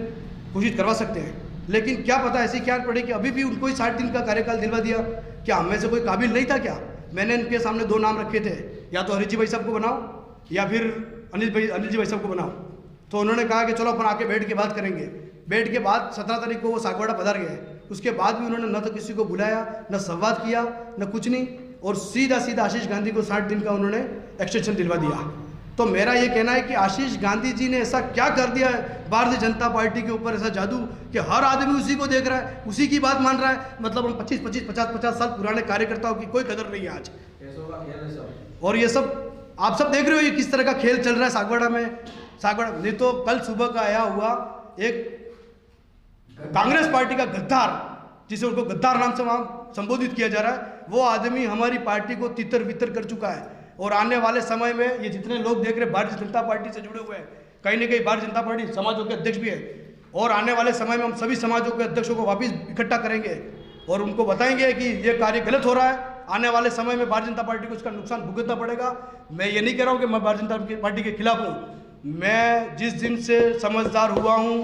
घोषित करवा सकते हैं। लेकिन क्या पता ऐसी क्या पड़े कि अभी भी उनको ही 60 दिन का कार्यकाल दिलवा दिया, क्या हम में से कोई काबिल नहीं था क्या? मैंने इनके सामने 2 नाम रखे थे, या तो हरीश जी भाई साहब को बनाओ या फिर अनिल जी भाई साहब को बनाओ। तो उन्होंने कहा कि चलो अपन आके बैठ के बात करेंगे। बैठ के बाद 17 तारीख को वो सागवाड़ा पधार गए, उसके बाद भी उन्होंने न तो किसी को बुलाया, न संवाद किया, न कुछ नहीं, और सीधा आशीष गांधी को 60 दिन का उन्होंने एक्सटेंशन दिलवा दिया। तो मेरा ये कहना है कि आशीष गांधी जी ने ऐसा क्या कर दिया है भारतीय जनता पार्टी के ऊपर, ऐसा जादू कि हर आदमी उसी को देख रहा है, उसी की बात मान रहा है। मतलब हम 50 साल पुराने कार्यकर्ताओं की कोई कदर नहीं है आज। और ये सब आप सब देख रहे हो ये किस तरह का खेल चल रहा है सागवाड़ा में। नहीं तो कल सुबह का आया हुआ एक कांग्रेस पार्टी का गद्दार, जिसे उनको गद्दार नाम से वहाँ संबोधित किया जा रहा है, वो आदमी हमारी पार्टी को तितर बितर कर चुका है। और आने वाले समय में ये जितने लोग देख रहे हैं भारतीय जनता पार्टी से जुड़े हुए हैं, कहीं ना कहीं भारतीय जनता पार्टी समाजों के अध्यक्ष भी है, और आने वाले समय में हम सभी समाजों के अध्यक्षों को वापस इकट्ठा करेंगे और उनको बताएंगे कि ये कार्य गलत हो रहा है। आने वाले समय में भारतीय जनता पार्टी को उसका नुकसान भुगतना पड़ेगा। मैं ये नहीं कह रहा हूँ कि मैं भारतीय जनता पार्टी के खिलाफ हूँ। मैं जिस दिन से समझदार हुआ हूँ,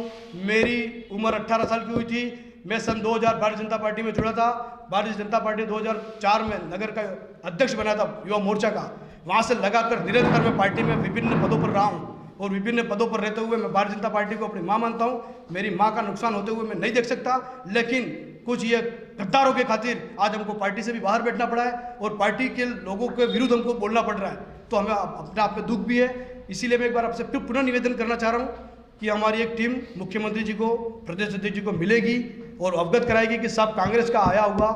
मेरी उम्र 18 साल की हुई थी, मैं सन 2000 भारतीय जनता पार्टी में जुड़ा था। भारतीय जनता पार्टी 2004 में नगर का अध्यक्ष बना था युवा मोर्चा का। वहाँ से लगाकर निरंतर मैं पार्टी में विभिन्न पदों पर रहा हूँ, और विभिन्न पदों पर रहते हुए मैं भारतीय जनता पार्टी को अपनी माँ मानता हूँ। मेरी माँ का नुकसान होते हुए मैं नहीं देख सकता, लेकिन कुछ ये गद्दारों के खातिर आज हमको पार्टी से भी बाहर बैठना पड़ा है और पार्टी के लोगों के विरुद्ध हमको बोलना पड़ रहा है। तो हमें अपने आप में दुख भी है। इसीलिए मैं एक बार आपसे फिर पुनः निवेदन करना चाह रहा हूँ कि हमारी एक टीम मुख्यमंत्री जी को, प्रदेश अध्यक्ष जी को मिलेगी और अवगत कराएगी कि साहब कांग्रेस का आया हुआ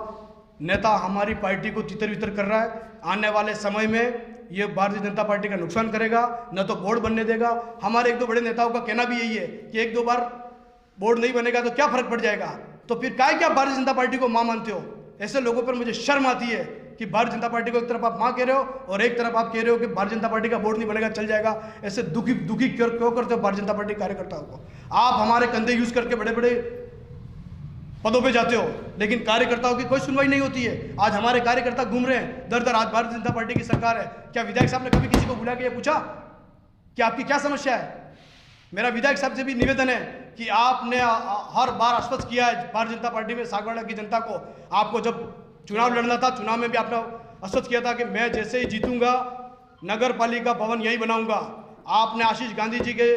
नेता हमारी पार्टी को तितर बितर कर रहा है। आने वाले समय में ये भारतीय जनता पार्टी का नुकसान करेगा, न तो बोर्ड बनने देगा। हमारे 1-2 बड़े नेताओं का कहना भी यही है कि 1-2 बार बोर्ड नहीं बनेगा तो क्या फर्क पड़ जाएगा। तो फिर क्या भारतीय जनता पार्टी को मां मानते हो? ऐसे लोगों पर मुझे शर्म आती है कि भारतीय जनता पार्टी को एक तरफ आप मां कह रहे हो और एक तरफ आप कह रहे हो कि भारतीय जनता पार्टी का बोर्ड नहीं बनेगा, चल जाएगा। ऐसे दुखी क्यों करते हो भारतीय जनता पार्टी कार्यकर्ताओं को? आप हमारे कंधे यूज करके बड़े बड़े पदों पे जाते हो, लेकिन कार्यकर्ताओं की कोई सुनवाई नहीं होती है। आज हमारे कार्यकर्ता घूम रहे हैं दर आज भारतीय जनता पार्टी की सरकार है। क्या विधायक साहब ने कभी किसी को बुला के ये पूछा कि आपकी क्या समस्या है? मेरा विधायक साहब से भी निवेदन है कि आपने हर बार आश्वस्त किया है भारतीय जनता पार्टी में सागवाड़ा की जनता को। आपको जब चुनाव लड़ना था, चुनाव में भी आपने आश्वस्त किया था कि मैं जैसे ही जीतूंगा नगर पालिका भवन यही बनाऊंगा। आपने आशीष गांधी जी के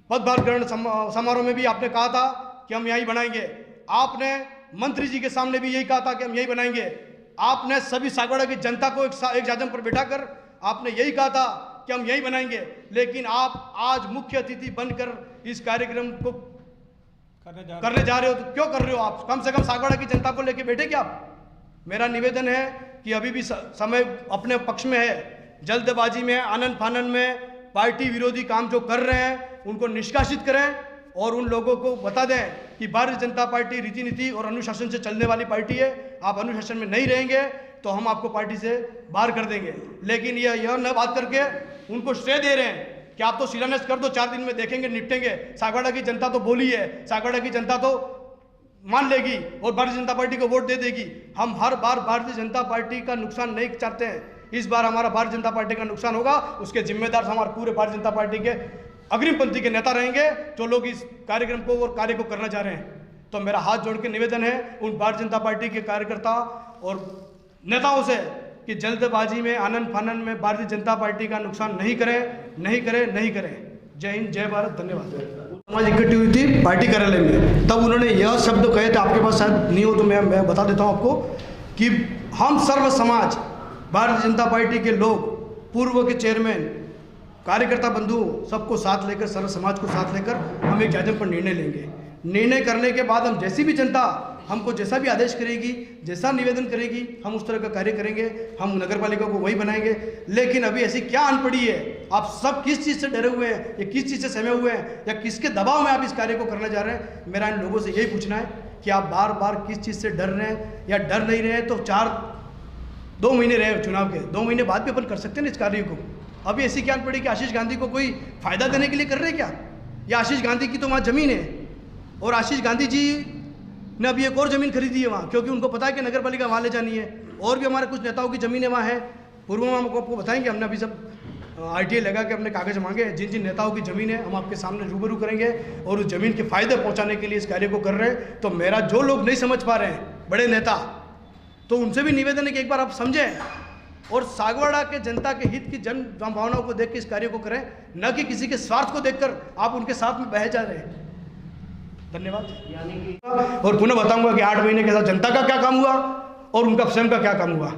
पदभार ग्रहण समारोह में भी आपने कहा था कि हम यही बनाएंगे। आपने मंत्री जी के सामने भी यही कहा था कि हम यही बनाएंगे। आपने सभी सागवाड़ा की जनता को एक जाजम पर बैठाकर आपने यही कहा था कि हम यही बनाएंगे। लेकिन आप आज मुख्य अतिथि बनकर इस कार्यक्रम को करने जा रहे हो, तो क्यों कर रहे हो आप? कम से कम सागवाड़ा की जनता को लेके बैठे क्या आप? मेरा निवेदन है कि अभी भी समय अपने पक्ष में है। जल्दबाजी में, आनंद फानंद में पार्टी विरोधी काम जो कर रहे हैं उनको निष्कासित करें और उन लोगों को बता दें कि भारतीय जनता पार्टी रीति नीति और अनुशासन से चलने वाली पार्टी है। आप अनुशासन में नहीं रहेंगे तो हम आपको पार्टी से बाहर कर देंगे। लेकिन यह न बात करके उनको श्रेय दे रहे हैं कि आप तो शिलान्यास कर दो, 4 दिन में देखेंगे, निपटेंगे। सागवाड़ा की जनता तो बोली है, सागवाड़ा की जनता तो मान लेगी और भारतीय जनता पार्टी को वोट दे देगी। हम हर बार भारतीय जनता पार्टी का नुकसान नहीं चाहते हैं। इस बार हमारा भारतीय जनता पार्टी का नुकसान होगा, उसके जिम्मेदार हमारे पूरे भारतीय जनता पार्टी के अग्रिम पंक्ति के नेता रहेंगे, जो लोग इस कार्यक्रम को और कार्य को करना चाह रहे हैं। तो मेरा हाथ जोड़ के निवेदन है उन भारतीय जनता पार्टी के कार्यकर्ता और नेताओं से कि जल्दबाजी में आनंद फानन में भारतीय जनता पार्टी का नुकसान नहीं करें। जय हिंद, जय भारत, धन्यवाद। समाज इकट्ठी हुई थी पार्टी कार्यालय में, तब उन्होंने यह शब्द कहे थे, आपके पास शायद नहीं हो तो मैं बता देता हूँ आपको, कि हम सर्व समाज भारतीय जनता पार्टी के लोग, पूर्व के चेयरमैन, कार्यकर्ता बंधु सबको साथ लेकर, सर्व समाज को साथ लेकर हम एक ज्यादा पर निर्णय लेंगे। निर्णय करने के बाद हम जैसी भी जनता हमको जैसा भी आदेश करेगी, जैसा निवेदन करेगी, हम उस तरह का कार्य करेंगे। हम नगर पालिका को वही बनाएंगे। लेकिन अभी ऐसी क्या अनपढ़ी है, आप सब किस चीज़ से डरे हुए हैं, या किस चीज़ से सहमे हुए हैं, या किसके दबाव में आप इस कार्य को करने जा रहे हैं? मेरा इन लोगों से यही पूछना है कि आप बार बार किस चीज़ से डर रहे हैं या डर नहीं रहे हैं। तो 2 महीने रहे चुनाव के, 2 महीने बाद भी अपन कर सकते हैं इस कार्य को। अभी ऐसी क्या अनपढ़ी कि आशीष गांधी को कोई फायदा देने के लिए कर रहे हैं क्या? या आशीष गांधी की तो वहाँ ज़मीन है, और आशीष गांधी जी ने अभी एक और ज़मीन खरीदी है वहाँ, क्योंकि उनको पता है कि नगर पालिका वहाँ ले जानी है। और भी हमारे कुछ नेताओं की ज़मीनें वहाँ है। पूर्व में हम आपको बताएंगे, हमने अभी सब RTA लगा के अपने कागज़ मांगे। जिन जिन नेताओं की ज़मीन है हम आपके सामने रूबरू करेंगे, और उस ज़मीन के फ़ायदे पहुँचाने के लिए इस कार्य को कर रहे हैं। तो मेरा जो लोग नहीं समझ पा रहे हैं, बड़े नेता, तो उनसे भी निवेदन है कि एक बार आप समझें और सागवाड़ा के जनता के हित की जन भावनाओं को देख के इस कार्य को करें, न कि किसी के स्वार्थ को देखकर आप उनके साथ में बह जा रहे हैं। धन्यवाद। यानी कि और पुनः बताऊंगा कि 8 महीने के साथ जनता का क्या काम हुआ और उनका स्वयं का क्या काम हुआ।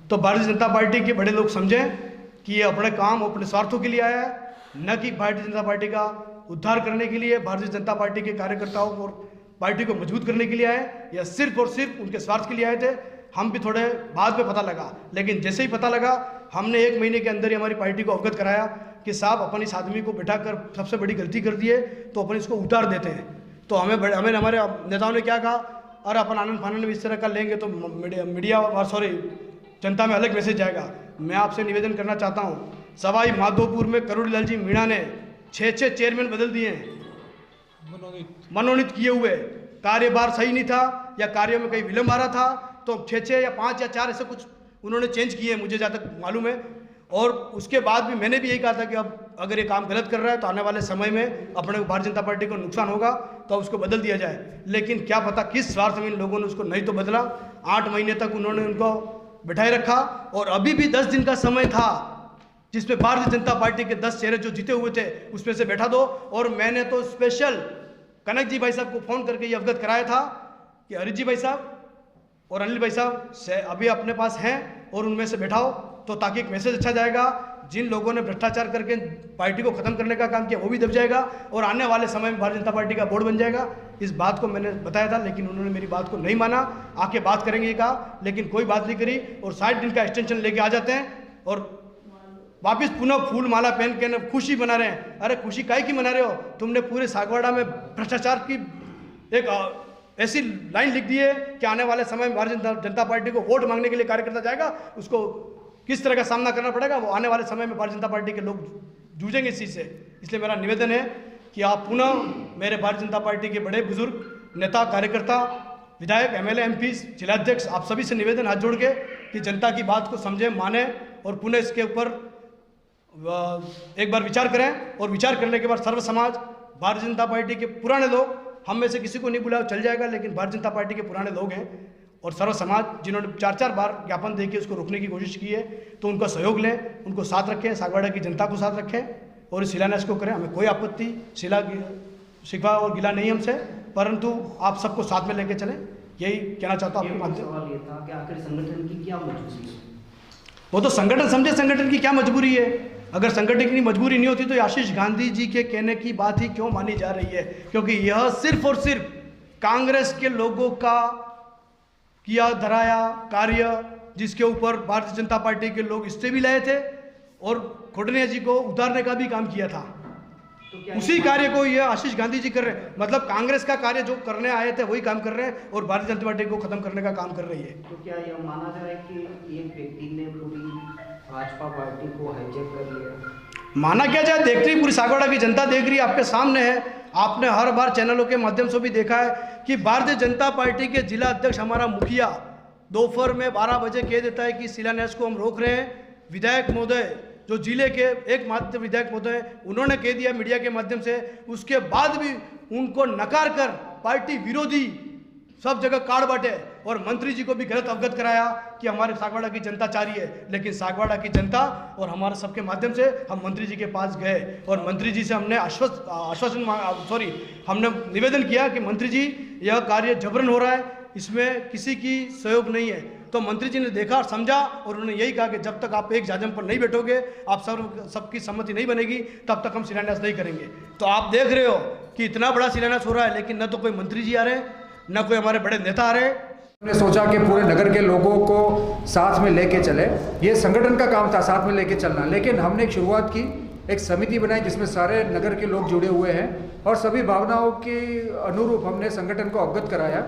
तो भारतीय जनता पार्टी के बड़े लोग समझें कि ये अपने काम, अपने स्वार्थों के लिए आया है, न कि भारतीय जनता पार्टी का उद्धार करने के लिए, भारतीय जनता पार्टी के कार्यकर्ताओं को और पार्टी को मजबूत करने के लिए आए, या सिर्फ और सिर्फ उनके स्वार्थ के लिए आए थे। हम भी थोड़े बाद में पता लगा, लेकिन जैसे ही पता लगा हमने 1 महीने के अंदर ही हमारी पार्टी को अवगत कराया कि साहब अपन इस आदमी को बिठाकर सबसे बड़ी गलती कर दी है, तो अपन इसको उतार देते हैं। तो हमें हमारे नेताओं ने क्या कहा, अरे अपन आनंद फानंद में इस तरह का लेंगे तो जनता में अलग मैसेज जाएगा। मैं आपसे निवेदन करना चाहता हूँ, सवाई माधोपुर में करोड़ीलाल जी मीणा ने 6 चेयरमैन बदल दिए हैं, मनोनीत किए हुए। कार्यभार सही नहीं था या कार्यों में कहीं विलम्ब आ रहा था, तो 6 या 5 या 4 ऐसे कुछ उन्होंने चेंज किए, मुझे जहाँ तक मालूम है। और उसके बाद भी मैंने भी यही कहा था कि अब अगर ये काम गलत कर रहा है तो आने वाले समय में अपने भारतीय जनता पार्टी को नुकसान होगा, तो उसको बदल दिया जाए। लेकिन क्या पता किस स्वार्थ में इन लोगों ने उसको नहीं तो बदला। 8 महीने तक उन्होंने उनको बिठाए रखा, और अभी भी 10 दिन का समय था जिसमें भारतीय जनता पार्टी के 10 चेहरे जो जीते हुए थे उसमें से बैठा दो। और मैंने तो स्पेशल कनक जी भाई साहब को फ़ोन करके ये अवगत कराया था कि हरीश जी भाई साहब और अनिल भाई साहब से अभी अपने पास हैं और उनमें से बैठाओ, तो ताकि एक मैसेज अच्छा जाएगा। जिन लोगों ने भ्रष्टाचार करके पार्टी को ख़त्म करने का काम किया वो भी दब जाएगा, और आने वाले समय में भारतीय जनता पार्टी का बोर्ड बन जाएगा। इस बात को मैंने बताया था, लेकिन उन्होंने मेरी बात को नहीं माना। आके बात करेंगे ये कहा, लेकिन कोई बात नहीं करी, और 60 दिन का एक्सटेंशन लेके आ जाते हैं और वापस पुनः फूल माला पहन के खुशी मना रहे हैं। अरे खुशी काहे की मना रहे हो? तुमने पूरे सागवाड़ा में भ्रष्टाचार की एक ऐसी लाइन लिख दी है कि आने वाले समय में भारतीय जनता पार्टी को वोट मांगने के लिए कार्यकर्ता जाएगा, उसको किस तरह का सामना करना पड़ेगा वो आने वाले समय में भारतीय जनता पार्टी के लोग जूझेंगे इस चीज़ से। इसलिए मेरा निवेदन है कि आप पुनः मेरे भारतीय जनता पार्टी के बड़े बुजुर्ग नेता, कार्यकर्ता, विधायक, MLA, MP, जिलाध्यक्ष, आप सभी से निवेदन हाथ जोड़ के कि जनता की बात को समझें, माने, और पुनः इसके ऊपर एक बार विचार करें। और विचार करने के बाद सर्व समाज, भारतीय जनता पार्टी के पुराने लोग, हम में से किसी को नहीं बुलाया चल जाएगा, लेकिन भारतीय जनता पार्टी के पुराने लोग हैं और सर्व समाज जिन्होंने 4 बार ज्ञापन देके उसको रोकने की कोशिश की है, तो उनका सहयोग लें, उनको साथ रखें, सागवाड़ा की जनता को साथ रखें और इस शिलान्यास को करें। हमें कोई आपत्ति, शिकवा और गिला नहीं हमसे, परंतु आप सबको साथ में लेके चलें, यही कहना चाहता हूँ आपके माध्यम। सवाल ये था कि आखिर संगठन की क्या मजबूरी है? वो तो संगठन समझे संगठन की क्या मजबूरी है। अगर संगठन की मजबूरी नहीं होती तो आशीष गांधी जी के कहने की बात ही क्यों मानी जा रही है? क्योंकि यह सिर्फ और सिर्फ कांग्रेस के लोगों का किया धराया कार्य, जिसके ऊपर भारतीय जनता पार्टी के लोग इससे भी लाए थे और खोटनिया जी को उतारने का भी काम किया था। तो उसी कार्य को ये आशीष गांधी जी कर रहे हैं। मतलब कांग्रेस का कार्य जो करने आए थे वही काम कर रहे हैं और भारतीय जनता पार्टी को खत्म करने का काम कर रही है। तो क्या यह माना जाए कि एक व्यक्ति ने पूरी भाजपा पार्टी को हाईजैक कर लिया? माना क्या जाए, देख रही पूरी सागवाड़ा की जनता देख रही है, आपके सामने है। आपने हर बार चैनलों के माध्यम से भी देखा है कि भारतीय जनता पार्टी के जिला अध्यक्ष, हमारा मुखिया, दोपहर में 12 बजे कह देता है कि शिलान्यास को हम रोक रहे हैं। विधायक महोदय, जो जिले के एकमात्र विधायक महोदय, उन्होंने कह दिया मीडिया के माध्यम से, उसके बाद भी उनको नकार कर पार्टी विरोधी सब जगह कार्ड बांटे और मंत्री जी को भी गलत अवगत कराया कि हमारे सागवाड़ा की जनता चाह रही है, लेकिन सागवाड़ा की जनता और हमारे सबके माध्यम से हम मंत्री जी के पास गए और मंत्री जी से हमने हमने निवेदन किया कि मंत्री जी यह कार्य जबरन हो रहा है, इसमें किसी की सहयोग नहीं है। तो मंत्री जी ने देखा और समझा और उन्होंने यही कहा कि जब तक आप एक जाजम पर नहीं बैठोगे, आप सबकी सहमति नहीं बनेगी, तब तक हम शिलान्यास नहीं करेंगे। तो आप देख रहे हो कि इतना बड़ा शिलान्यास हो रहा है, लेकिन न तो कोई मंत्री जी आ रहे, न कोई हमारे बड़े नेता आ रहे। हमने सोचा कि पूरे नगर के लोगों को साथ में लेके चले, ये संगठन का काम था साथ में लेके चलना, लेकिन हमने एक शुरुआत की, एक समिति बनाई जिसमें सारे नगर के लोग जुड़े हुए हैं और सभी भावनाओं के अनुरूप हमने संगठन को अवगत कराया।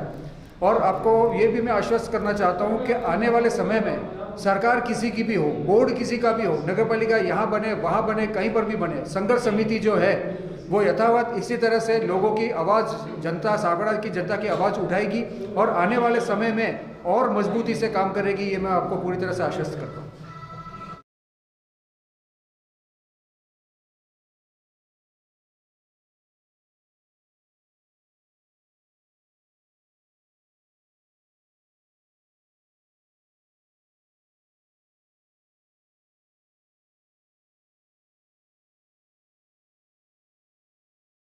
और आपको ये भी मैं आश्वस्त करना चाहता हूँ कि आने वाले समय में सरकार किसी की भी हो, बोर्ड किसी का भी हो, नगर पालिका यहाँ बने वहाँ बने कहीं पर भी बने, संघर्ष समिति जो है वो यथावत इसी तरह से लोगों की आवाज़, जनता सागवाड़ा की जनता की आवाज़ उठाएगी और आने वाले समय में और मजबूती से काम करेगी, ये मैं आपको पूरी तरह से आश्वस्त करता हूँ।